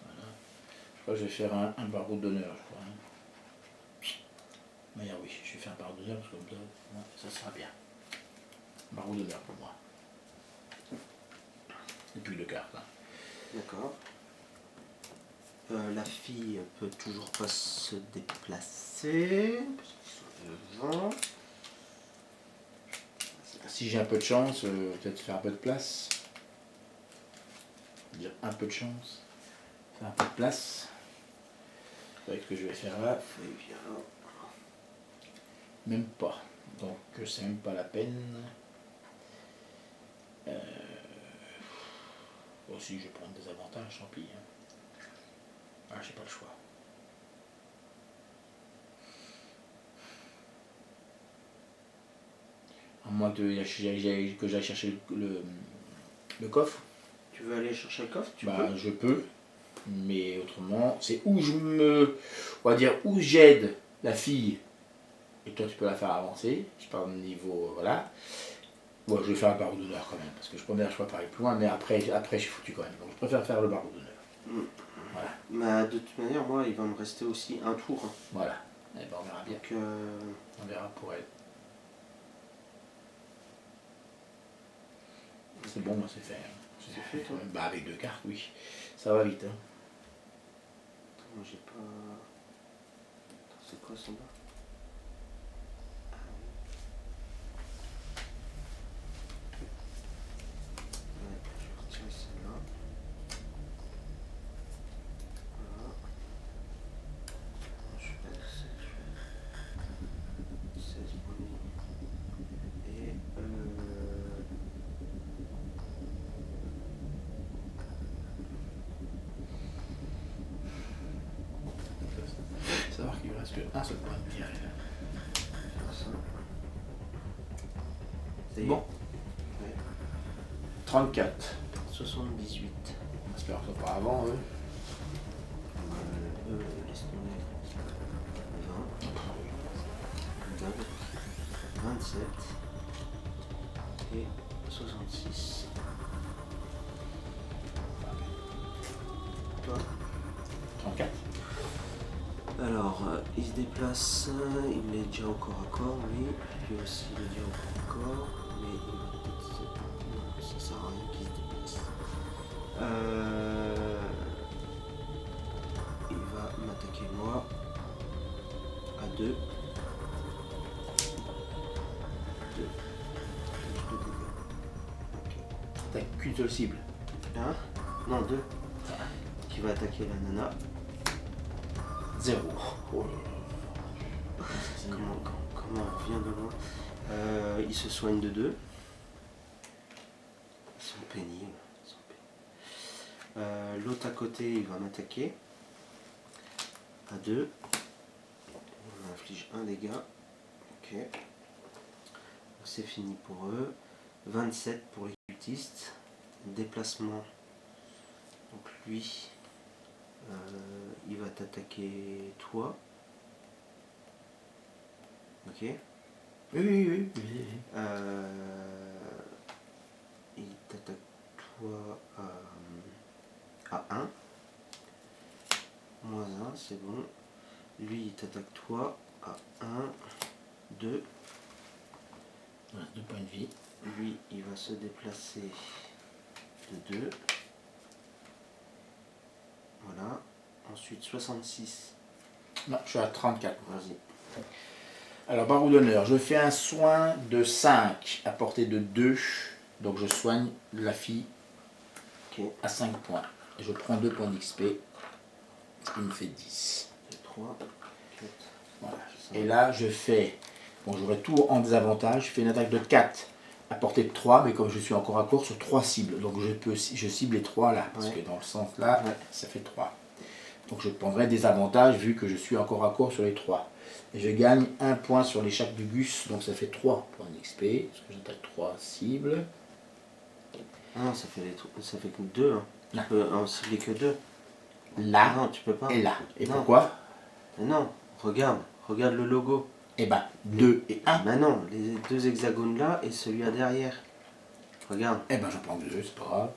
Voilà. Je crois que je vais faire un barreau d'honneur, je crois. Mais oui, je vais faire un barreau d'honneur parce que comme ça sera bien. Barreau d'honneur pour moi. Et puis 2 cartes. D'accord. La fille peut toujours pas se déplacer. Parce qu'ils sont devant. Si j'ai un peu de chance, peut-être faire un peu de place. Dire un peu de chance. Faire un peu de place. Avec ce que je vais faire là. Même pas. Donc c'est même pas la peine. Aussi je vais prendre des avantages, tant pis. Ah, j'ai pas le choix. À moins que j'aille chercher le coffre. Tu veux aller chercher le coffre? Tu Bah peux. je peux. Mais autrement, c'est où on va dire où j'aide la fille et toi tu peux la faire avancer. Je parle au niveau, voilà. Bon, je vais faire le barreau d'honneur quand même, parce que je première fois pas aller plus loin, mais après je suis foutu quand même. Donc je préfère faire le barreau d'honneur. Voilà. Bah, de toute manière, moi, il va me rester aussi un tour. Hein. Voilà. Et ben, on verra bien. Donc, On verra pour elle. C'est bon, moi c'est fait. C'est fait, toi? Bah avec 2 cartes, oui. Ça va vite. Hein. Moi, j'ai pas... Attends, c'est quoi ça là? Ouais, je vais retirer celle-là. Voilà. Je fais 16 points. Et Savoir qu'il ne reste qu'un seul point de vie. faire ça. C'est bon. Ouais. 34. 78. J'espère que ce sera pas avant. Laisse tomber. 20. 27. Et 66. Toi? 34. Alors, il se déplace, il est déjà au corps à corps, lui. Lui aussi, il est déjà au corps à corps. Mais il va peut-être... Non, ça sert à rien qu'il se déplace. Il va m'attaquer moi. À 2. 2. 2 dégâts. Ok. T'as qu'une seule cible. 1. Non, 2. Qui va attaquer la nana. 0. Oh Comment on revient de loin? Il se soigne de 2. Ils sont pénibles. L'autre à côté, il va m'attaquer. À 2. On inflige 1 dégât. Ok. C'est fini pour eux. 27 pour les cultistes. Déplacement. Donc lui, il va t'attaquer toi. Ok. Oui. Il t'attaque toi à 1. Moins 1, c'est bon. Lui, il t'attaque toi à 1, 2. Voilà, 2 points de vie. Lui, il va se déplacer de 2. Voilà. Ensuite, 66. Non, je suis à 34. Vas-y. Alors, barreau d'honneur, je fais un soin de 5 à portée de 2. Donc, je soigne la fille à 5 points. Et je prends 2 points d'XP, ce qui me fait 10. 3, 4. Voilà. Et là, je fais, bon, j'aurai tout en désavantage, je fais une attaque de 4 à portée de 3, mais comme je suis encore à court sur 3 cibles, donc je cible les 3 là, parce que dans le sens là, ça fait 3. Donc je prendrai des avantages vu que je suis encore à court sur les 3. Et je gagne 1 point sur l'échappe du Gus, donc ça fait 3 points d'XP, parce que j'attaque 3 cibles. Ah non, ça fait que 2. Hein. Tu peux en cibler que 2. Là, non, tu peux pas. et là. Et non. pourquoi? Non, regarde le logo. Eh ben, 2 et 1. Ben non, les 2 hexagones là et celui à derrière. Regarde. Eh ben, je prends 2, c'est pas grave.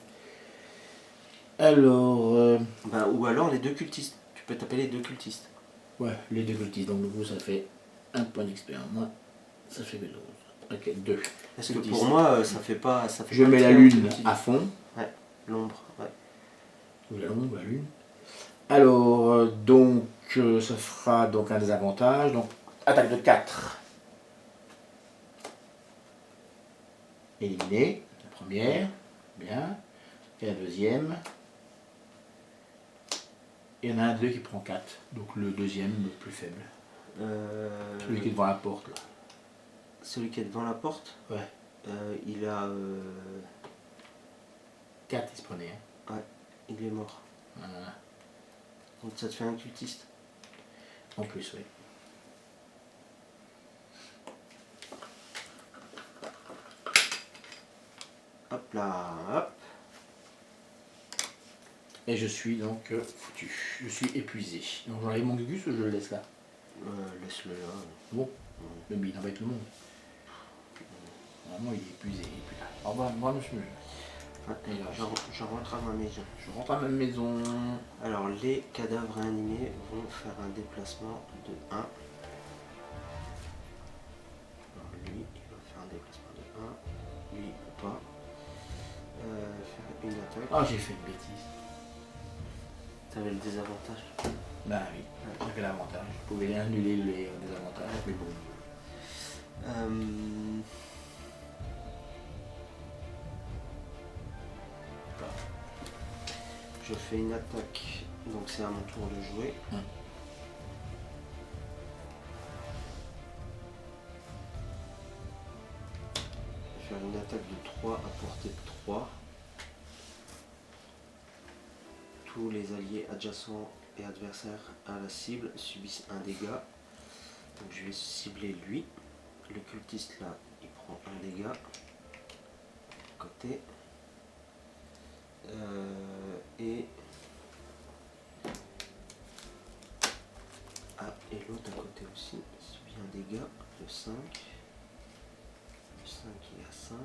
Alors... Ben, ou alors les 2 cultistes. Tu peux taper les 2 cultistes. Ouais, les 2 cultistes. Donc, du coup, ça fait 1 point d'expérience. Moi, ça fait 12. Ok, 2. Parce que pour moi, ça fait pas. Ça fait Je pas mets la très lune utile. à fond. Ouais, l'ombre, ouais. Ou la lune, ou la lune. Alors, donc, ça fera donc un désavantage. Donc, attaque de 4. Éliminé. La première. Bien. Et la deuxième. Il y en a un 2 qui prend 4. Donc, le deuxième, le plus faible. Celui qui est devant la porte, là. Celui qui est devant la porte, Ouais. il a. 4, il se prenait. Hein. Ouais, il est mort. Voilà. Donc ça te fait un cultiste. En plus, oui. Hop là, hop. Et je suis donc foutu. Je suis épuisé. Donc j'enlève mon gugus ou je le laisse là? Laisse-le là. Bon. Le il embête le monde. Vraiment, il est épuisé. Il est plus là. Au revoir, moi, monsieur. Ouais, je rentre à ma maison. Je rentre à ma maison. Alors les cadavres réanimés vont faire un déplacement de 1. Alors lui, il va faire un déplacement de 1. Lui, il peut pas. Faire une attaque. Ah, j'ai fait une bêtise. T'avais le désavantage. Bah oui, j'avais l'avantage. Je pouvais annuler les désavantages, mais bon. Je fais une attaque, donc c'est à mon tour de jouer. Je vais faire une attaque de 3 à portée de 3. Tous les alliés adjacents et adversaires à la cible subissent un dégât. Donc je vais cibler lui. Le cultiste là, il prend un dégât. Côté. Et l'autre à côté aussi subit un dégât de 5. Le 5 il est à 5.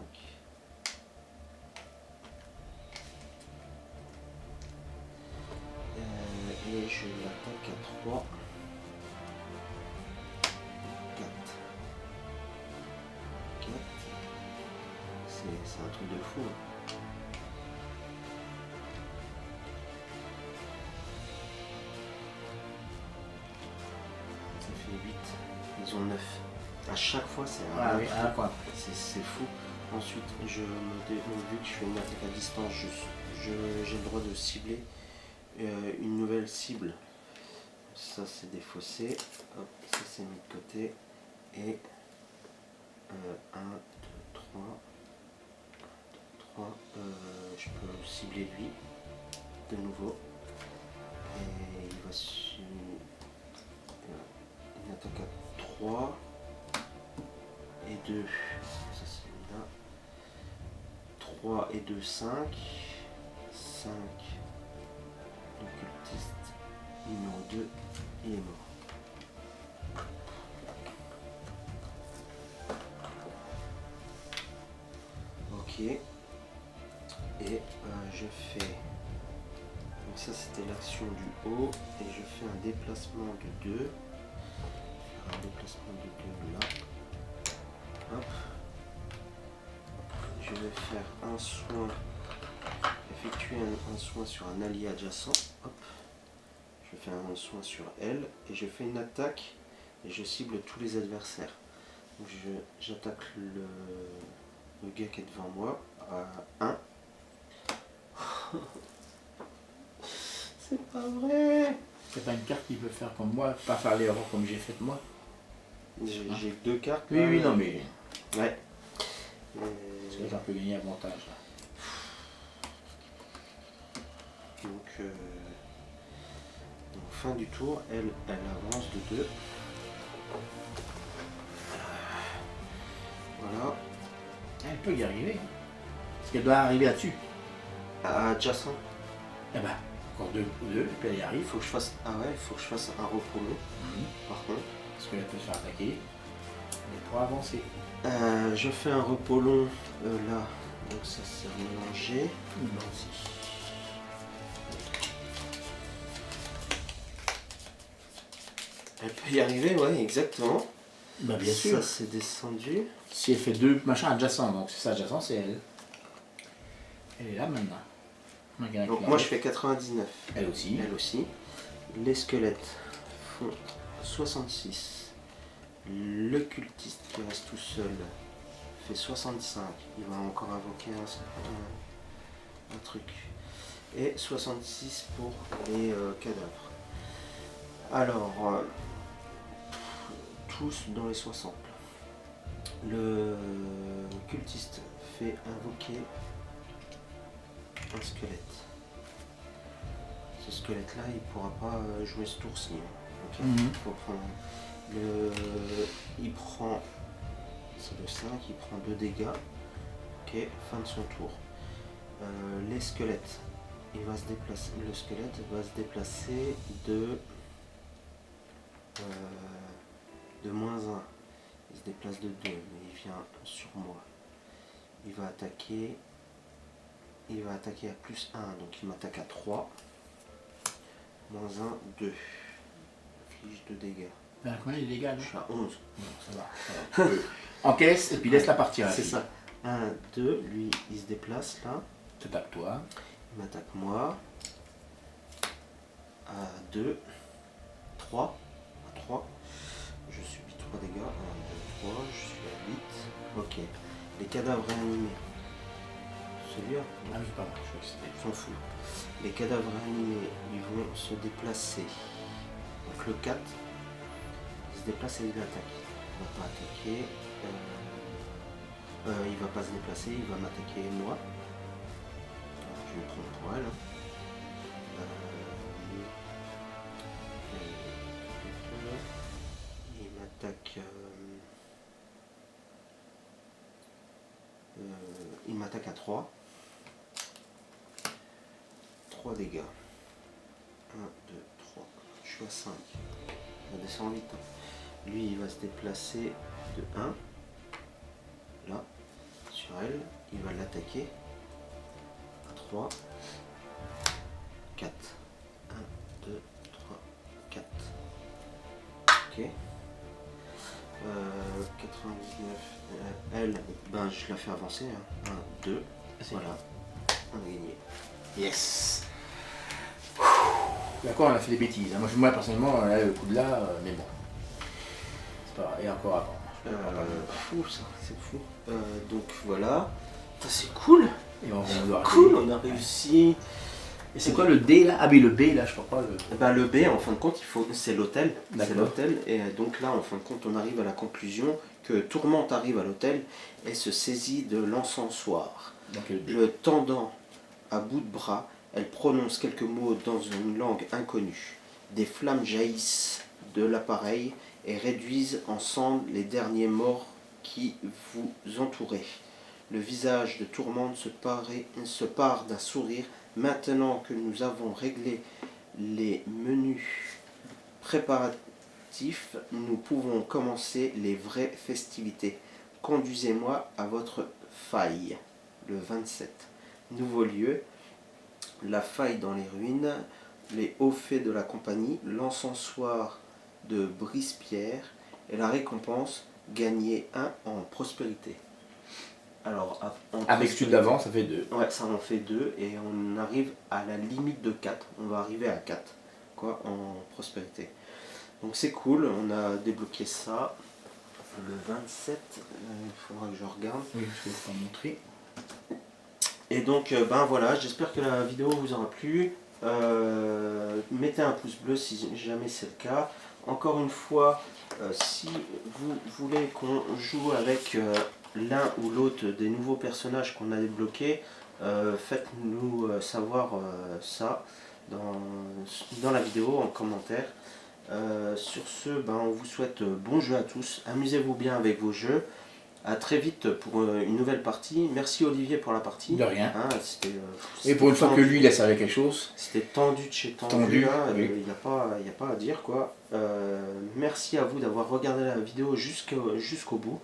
Et je l'attaque à 3. 4. 4. C'est un truc de fou. Hein. Ça fait 8. Ils ont 9. À chaque fois, c'est un oui, à la fois. C'est fou. Ensuite, vu que je fais une attaque à distance, j'ai le droit de cibler une nouvelle cible. Ça, c'est défaussé. Hop, ça, c'est mis de côté. Et 1, 2, 3. 3. Je peux cibler lui de nouveau. Et il va sur une attaque à 3 et 2. Ça, c'est là. 3 et 2, 5. 5. L'occultiste numéro 2, il est mort. Ok. Et je fais. Donc ça c'était l'action du haut. Et je fais un déplacement de 2. Un déplacement de 2 là. Hop. Je vais faire un soin. Effectuer un soin sur un allié adjacent. Hop. Je fais un soin sur elle. Et je fais une attaque. Et je cible tous les adversaires. Donc j'attaque le gars qui est devant moi à 1. C'est pas vrai. C'est pas une carte qui peut faire comme moi, pas faire l'erreur comme j'ai fait moi. J'ai 2 cartes. Oui, là. oui, non, mais. Ouais. Parce que ça peut gagner avantage. Là. Donc, fin du tour, elle avance de 2. Voilà. Elle peut y arriver. Parce qu'elle doit arriver là-dessus. Adjacent. Eh ben, encore 2 ou 2, puis elle y arrive. Il faut que je fasse. Ah ouais, il faut que je fasse un repos long. Par contre. Parce qu'elle peut se faire attaquer. Elle pourra avancer. Je fais un repos long là. Donc ça c'est mélangé. Bon, aussi. Elle peut y arriver, ouais, exactement. Bah bien sûr. Ça c'est descendu. Si elle fait 2 machins adjacents, donc c'est ça adjacent, c'est elle. Elle est là maintenant. Donc moi je fais 99. Elle aussi. Elle aussi. Les squelettes font 66. Le cultiste qui reste tout seul fait 65. Il va encore invoquer un truc. Et 66 pour les cadavres. Alors, tous dans les 60. Le cultiste fait invoquer un squelette. Ce squelette là il ne pourra pas jouer ce tour-ci. Okay. Faut prendre il prend, c'est le 5, il prend 2 dégâts. Ok, fin de son tour. Les squelettes, il va se déplacer, le squelette va se déplacer de moins 1. Il se déplace de 2, mais il vient sur moi. Il va attaquer à plus 1, donc il m'attaque à 3. Moins 1, 2. Inflige 2 dégâts. Ben, combien les dégâts là? Je suis à 11. Non, ça va. Encaisse et puis laisse la partir. C'est ça. 1, 2, lui il se déplace là. Tu tapes toi. Il m'attaque moi. À 2. 3. À 3. Je subis 3 dégâts. 1, 2, 3. Je suis à 8. Ok. Les cadavres réanimés. Celui-là. Ah oui, pas mal. Je s'en fout. Les cadavres réanimés, ils vont se déplacer. Donc le 4. Il se déplace et il attaque. Il va pas attaquer. Il va pas se déplacer, il va m'attaquer moi. Je vais prendre pour elle. Il m'attaque. Il m'attaque à 3. 3 dégâts. 1, 2, 3. Je suis à 5. On descend vite. Lui, il va se déplacer de 1. Là, sur elle. Il va l'attaquer. À 3. 4. 1, 2, 3, 4. Ok. 99. Elle, ben, je la fais avancer. 1, 2. Voilà. On a gagné. Yes. D'accord, on a fait des bêtises. Moi personnellement, là, le coup de là, mais bon. C'est pas. Et encore avant. Fou ça, c'est fou. Donc voilà. C'est cool. Et on va cool, on a réussi. Et c'est quoi le D là? Ah oui, le B là, je crois pas. Bah, le B, en fin de compte, c'est l'hôtel. C'est l'hôtel. Et donc là, en fin de compte, on arrive à la conclusion que Tourmente arrive à l'hôtel et se saisit de l'encensoir. Le tendant à bout de bras, elle prononce quelques mots dans une langue inconnue. Des flammes jaillissent de l'appareil et réduisent en cendres les derniers morts qui vous entouraient. Le visage de Tourmente se pare d'un sourire. Maintenant que nous avons réglé les menus préparatifs, nous pouvons commencer les vraies festivités. Conduisez-moi à votre faille, le 27. Nouveau lieu, la faille dans les ruines, les hauts faits de la compagnie, l'encensoir de Brispierre et la récompense, gagner 1 en prospérité. Alors, avec celui d'avant, ça fait 2. Ouais, ça en fait 2 et on arrive à la limite de 4. On va arriver à 4 quoi, en prospérité. Donc c'est cool, on a débloqué ça. Le 27, il faudra que je regarde. Oui, je vais vous en montrer. Et donc, ben voilà, j'espère que la vidéo vous aura plu. Mettez un pouce bleu si jamais c'est le cas. Encore une fois, si vous voulez qu'on joue avec l'un ou l'autre des nouveaux personnages qu'on a débloqués, faites-nous savoir ça dans la vidéo, en commentaire. Sur ce, ben, on vous souhaite bon jeu à tous. Amusez-vous bien avec vos jeux. A très vite pour une nouvelle partie. Merci Olivier pour la partie. De rien. Hein, et pour une fois que lui il a servi à quelque chose. C'était tendu de chez tendu. Il oui. n'y a pas à dire quoi. Merci à vous d'avoir regardé la vidéo jusqu'au bout.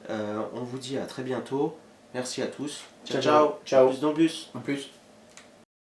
On vous dit à très bientôt. Merci à tous. Ciao ciao. Ciao. Plus dans le bus. En plus.